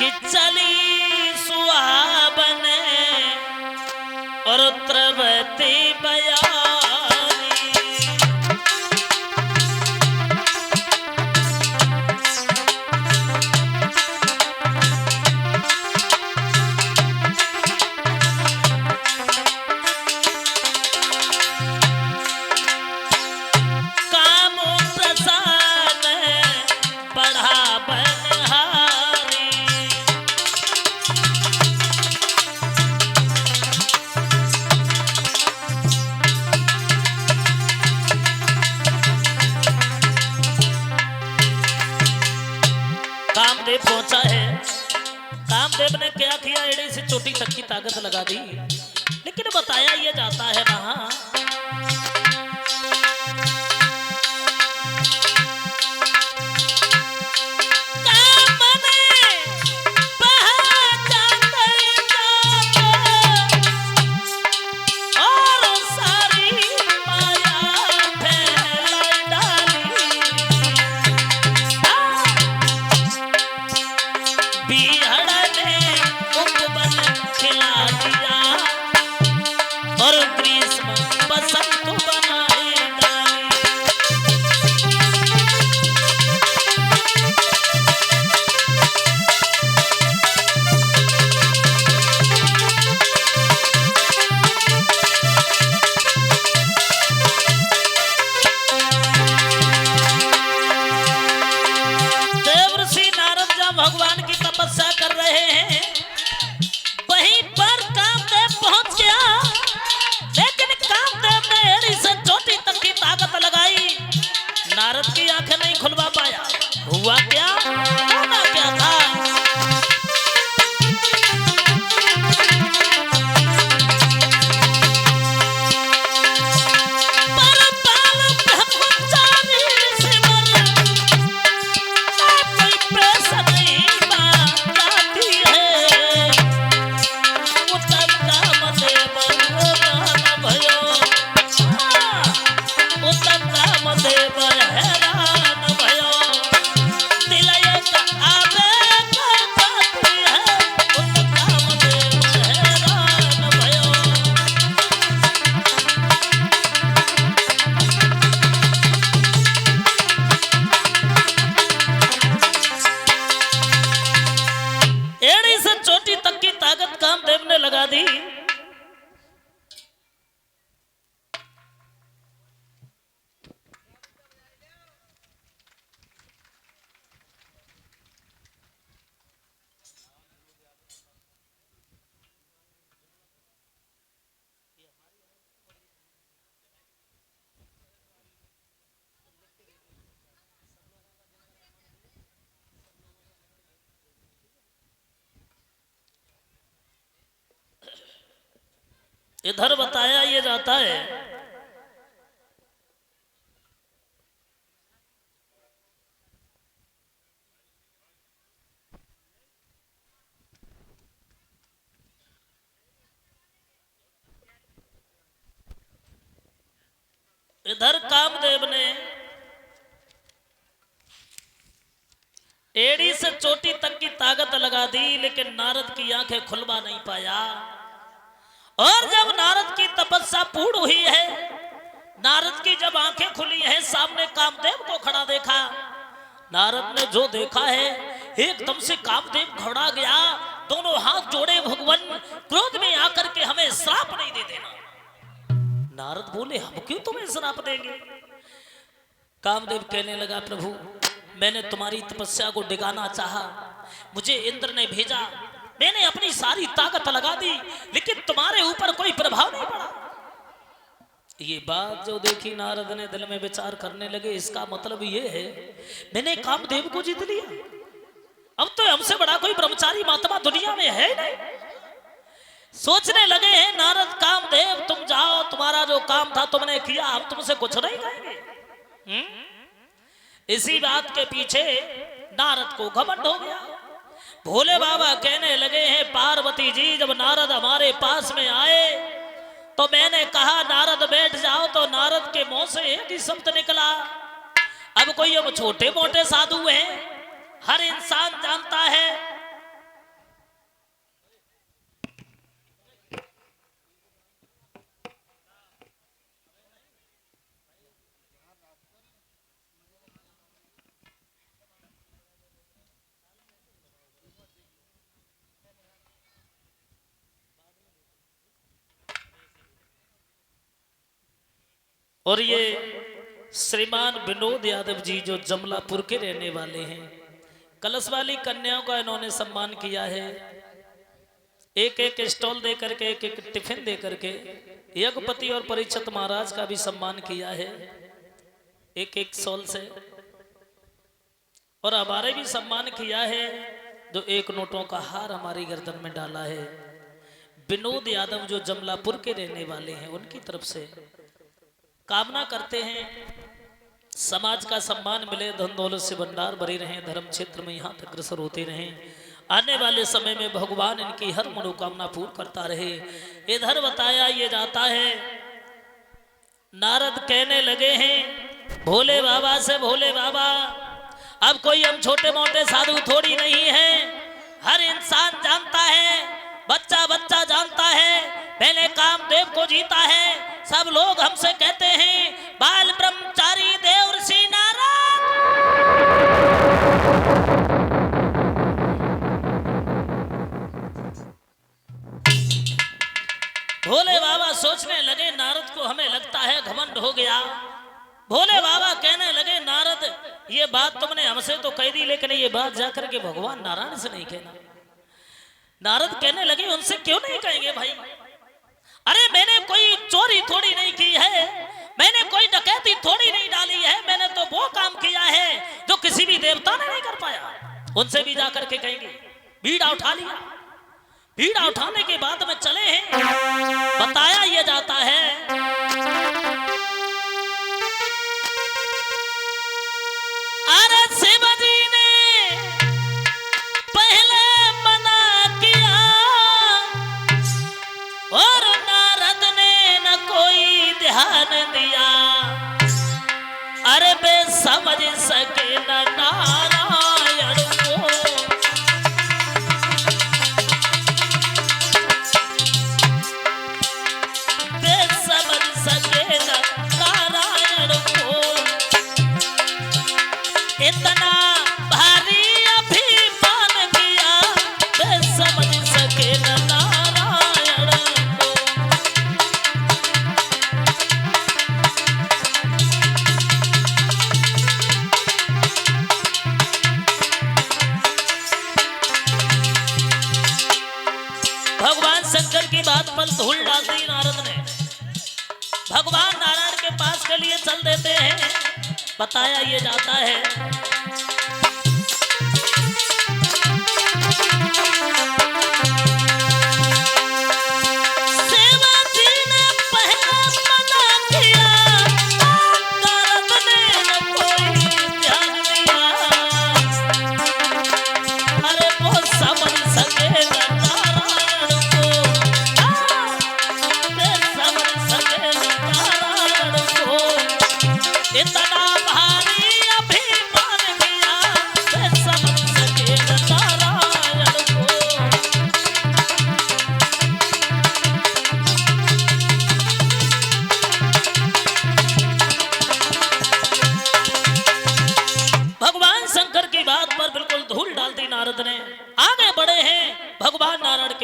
कि चली सुहावन और त्रवती बयानी। काम प्रसान बढ़ा बनहारी। कामदेव पहुंचा है। कामदेव ने क्या किया, एड़े से चोटी तक की ताकत लगा दी। लेकिन बताया ये जाता है वहां और ग्रीष्म बसंत बनाए डाली। देवर्षि नारद जब भगवान की तपस्या कर रहे हैं, वहीं पर कामदेव पहुंच गया। लेकिन कामदेव ने एड़ी से चोटी तक की ताकत लगाई, नारद की आंखें नहीं खुलवा पाया। हुआ क्या, होना क्या था? कामदेव ने लगा दी। इधर बताया ये जाता है इधर कामदेव ने एड़ी से चोटी तक की ताकत लगा दी, लेकिन नारद की आंखें खुलवा नहीं पाया। और जब नारद की तपस्या पूर्ण हुई है, नारद की जब आंखें खुली है, सामने कामदेव को खड़ा देखा। नारद ने जो देखा है, एकदम से कामदेव घबरा गया। दोनों हाथ जोड़े, भगवान क्रोध में आकर के हमें श्राप नहीं दे देना। नारद बोले, हम क्यों तुम्हें श्राप देंगे? कामदेव कहने लगा, प्रभु मैंने तुम्हारी तपस्या को डिगाना चाहा, मुझे इंद्र ने भेजा, मैंने अपनी सारी ताकत लगा दी, लेकिन तुम्हारे ऊपर कोई प्रभाव नहीं पड़ा। ये बात जो देखी, नारद ने दिल में विचार करने लगे, इसका मतलब ये है मैंने कामदेव को जीत लिया। अब तो हमसे बड़ा कोई ब्रह्मचारी महात्मा दुनिया में है नहीं। सोचने लगे हैं नारद, कामदेव तुम जाओ, तुम्हारा जो काम था तुमने किया, हम तुमसे कुछ नहीं कहेंगे। इसी बात के पीछे नारद को घमंड हो गया। भोले बाबा कहने लगे हैं, पार्वती जी जब नारद हमारे पास में आए तो मैंने कहा नारद बैठ जाओ, तो नारद के मुंह से एक ही शब्द निकला। अब कोई अब छोटे मोटे साधु हैं, हर इंसान जानता है और ये श्रीमान विनोद यादव जी जो जमलापुर के रहने वाले हैं, कलश वाली कन्याओं का इन्होंने सम्मान किया है। एक एक स्टॉल दे करके, एक एक टिफिन दे करके यज्ञपति और परीक्षित महाराज का भी सम्मान किया है एक एक सॉल से। और हमारे भी सम्मान किया है जो एक नोटों का हार हमारी गर्दन में डाला है। विनोद यादव जो जमलापुर के रहने वाले हैं, उनकी तरफ से कामना करते हैं समाज का सम्मान मिले, धन दौलत से भंडार भरी रहे, धर्म क्षेत्र में यहाँ तक अग्रसर होते रहें, आने वाले समय में भगवान इनकी हर मनोकामना पूर्ण करता रहे। इधर बताया ये जाता है, नारद कहने लगे हैं भोले बाबा से, भोले बाबा अब कोई हम छोटे मोटे साधु थोड़ी नहीं है, हर इंसान जानता है, बच्चा बच्चा जानता है, पहले कामदेव को जीता है। सब लोग हमसे कहते हैं बाल ब्रह्मचारी देवर्षि नारद। भोले बाबा सोचने लगे नारद को हमें लगता है घमंड हो गया। भोले बाबा कहने लगे नारद ये बात तुमने हमसे तो कह दी, लेकिन ये बात जाकर के भगवान नारायण से नहीं कहना। नारद कहने लगे उनसे क्यों नहीं कहेंगे भाई, अरे मैंने कोई चोरी थोड़ी नहीं की है, मैंने कोई डकैती थोड़ी नहीं डाली है, मैंने तो वो काम किया है जो किसी भी देवता ने नहीं कर पाया। उनसे भी जाकर के कहेंगे। बीड़ा उठा लिया, बीड़ा उठाने के बाद में चले हैं। बताया ये जाता है अरे शिवजी ने पहले मना किया और नारद ने न कोई ध्यान दिया। अरे बे समझ सके न नारायण को, बे समझ सके न नारायण को, इतना भारी अभिमान किया, बे समझ सके न नारायण को। भगवान शंकर की बात पर धूल डाल दी नारद ने। भगवान नारायण के पास के लिए चल देते हैं। बताया ये जाता है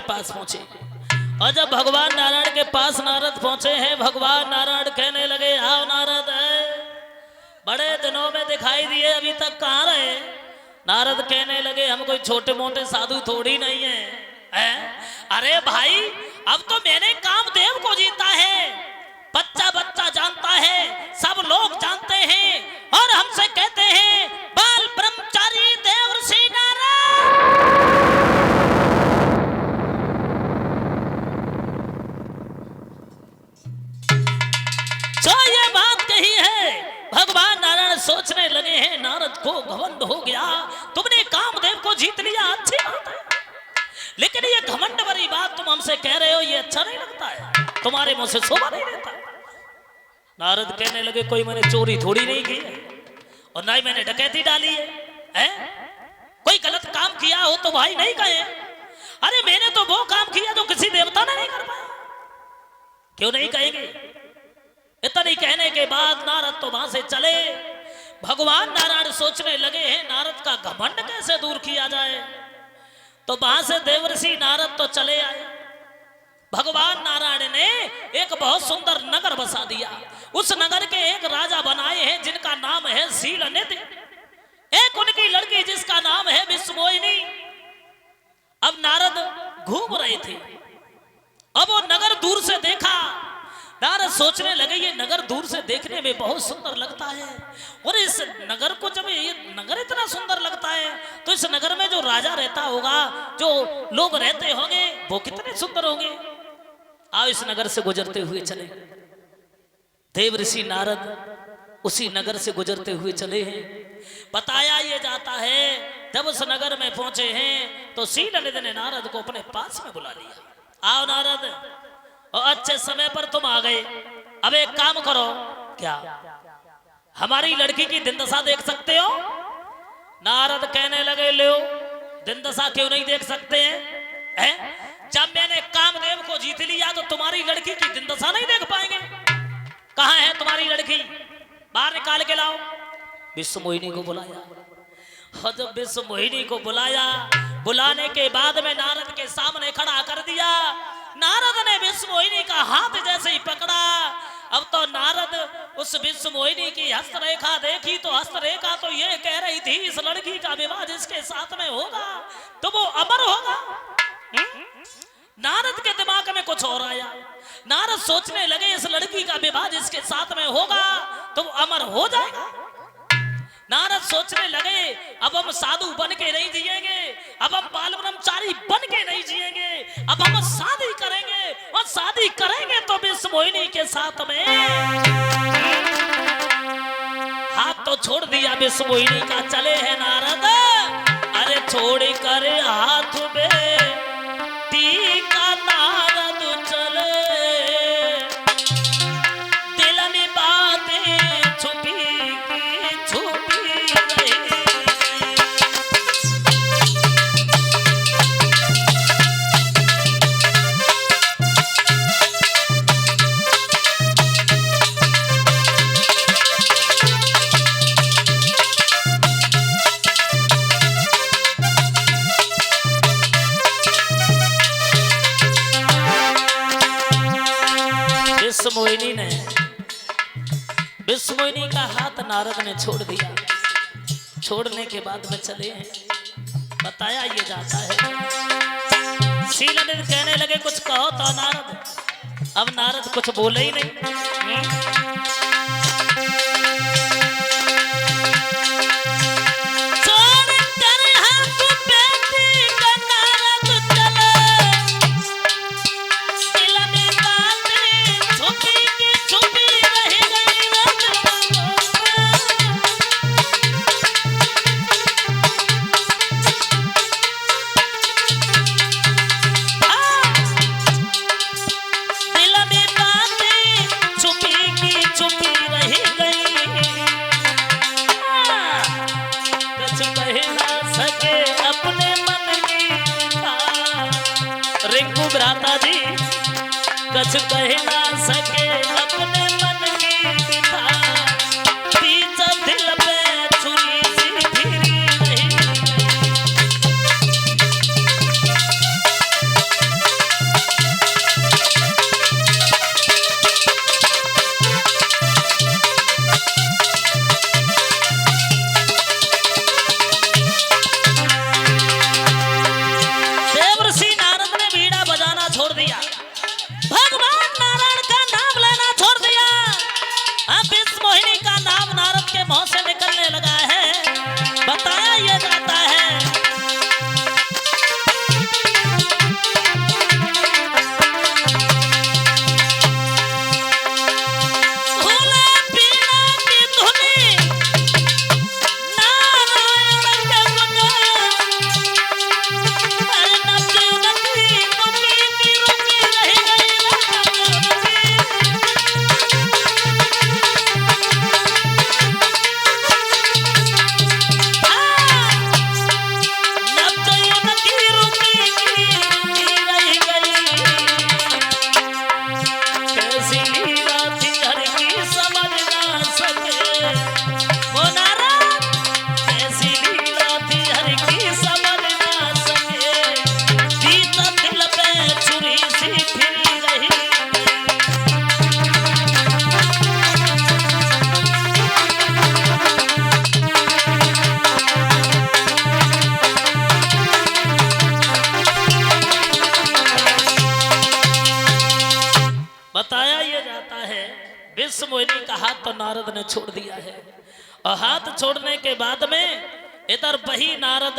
पास पहुंचे। और जब भगवान नारायण के पास नारद पहुंचे हैं, भगवान नारायण कहने लगे आओ नारद, बड़े दिनों में दिखाई दिए, अभी तक कहाँ रहे। नारद कहने लगे हम कोई छोटे मोटे साधु थोड़ी नहीं है। अरे भाई अब तो मैंने कामदेव को जीता है, बच्चा बच्चा जानता है, सब लोग जानते हैं और हमसे कहते हैं बाल ब्रह्मचारी देवर्षि नारद। भगवान नारायण सोचने लगे हैं नारद को घमंड हो गया, तुमने कामदेव को जीत लिया, अच्छी बात है, लेकिन ये घमंड भरी बात तुम हमसे कह रहे हो, ये अच्छा नहीं लगता है, तुम्हारे मुंह से शोभा नहीं देता। नारद कहने लगे कोई मैंने चोरी थोड़ी नहीं की है और ना ही मैंने डकैती डाली है? कोई गलत काम किया हो तो भाई नहीं कहे। अरे मैंने तो वो काम किया जो किसी देवता ने नहीं कर पाया, क्यों नहीं कहेंगे। इतनी कहने के बाद नारद तो वहां से चले। भगवान नारायण सोचने लगे हैं नारद का घमंड कैसे दूर किया जाए। तो वहां से देवर्षि नारद तो चले आए। भगवान नारायण ने एक बहुत सुंदर नगर बसा दिया। उस नगर के एक राजा बनाए हैं जिनका नाम है शीलनिधि। एक उनकी लड़की जिसका नाम है विश्वमोहिनी। अब नारद घूम रहे थे, अब वो नगर दूर से देखा। नारद सोचने लगे ये नगर दूर से देखने में बहुत सुंदर लगता है, और इस नगर को जब ये नगर इतना सुंदर लगता है तो इस नगर में जो राजा रहता होगा, जो लोग रहते होंगे, वो कितने सुंदर होंगे। आओ इस नगर से गुजरते हुए चले। देव ऋषि नारद उसी नगर से गुजरते हुए चले हैं। बताया ये जाता है जब उस नगर में पहुंचे हैं तो शीलनिधि ने नारद को अपने पास में बुला लिया। आओ नारद, और अच्छे समय पर तुम आ गए। अब एक काम करो, क्या हमारी लड़की की दिन दशा देख सकते हो? नारद कहने लगे, लो दिन दशा क्यों नहीं देख सकते हैं? जब मैंने कामदेव को जीत लिया तो तुम्हारी लड़की की दिन दशा नहीं देख पाएंगे। कहां है तुम्हारी लड़की? बाहर निकाल के लाओ। विश्वमोहिनी को बुलाया, और जब विश्वमोहिनी को बुलाया, बुलाने के बाद में नारद के सामने खड़ा कर दिया। नारद ने विश्वमोहिनी का हाथ जैसे ही पकड़ा, अब तो नारद उस विश्वमोहिनी की हस्तरेखा देखी तो हस्तरेखा तो ये कह रही थी इस लड़की का विवाह जिसके साथ में होगा तो वो अमर होगा। नारद के दिमाग में कुछ और आया। नारद सोचने लगे इस लड़की का विवाह जिसके साथ में होगा तो वो अमर हो जाएगा। नारद सोचने लगे अब हम साधु बन के नहीं जिएंगे, अब हम बाल ब्रह्मचारी बन के नहीं जिएंगे, अब हम शादी करेंगे, और शादी करेंगे तो विश्वमोहिनी के साथ में। हाथ तो छोड़ दिया विश्वमोहिनी का, चले हैं नारद। अरे छोड़ कर हाथ में टीका नारद चले, दिल में बातें छुपी विश्वमोहिनी का हाथ नारद ने छोड़ दिया। छोड़ने के बाद में चले हैं। बताया ये जाता है शीलनिधि कहने लगे कुछ कहो तो नारद। अब नारद कुछ बोले ही नहीं। कछ कह ना सके अपने मन की पिता, बीच दिल पे छुरी सी फिरी नहीं। देवर्षि नारद ने बीड़ा बजाना छोड़ दिया, भगवान नारायण का नाम लेना छोड़ दिया। अब विश्वमोहिनी का नाम नारद के मुंह से निकलने लगा है। बताया ये जाता है भीष्म मुनि का हाथ तो नारद ने छोड़ दिया है, और हाथ छोड़ने के बाद में इधर वही नारद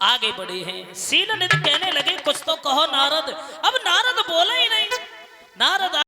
आगे बढ़े हैं। सीन निधि कहने लगे कुछ तो कहो नारद। अब नारद बोले ही नहीं। नारद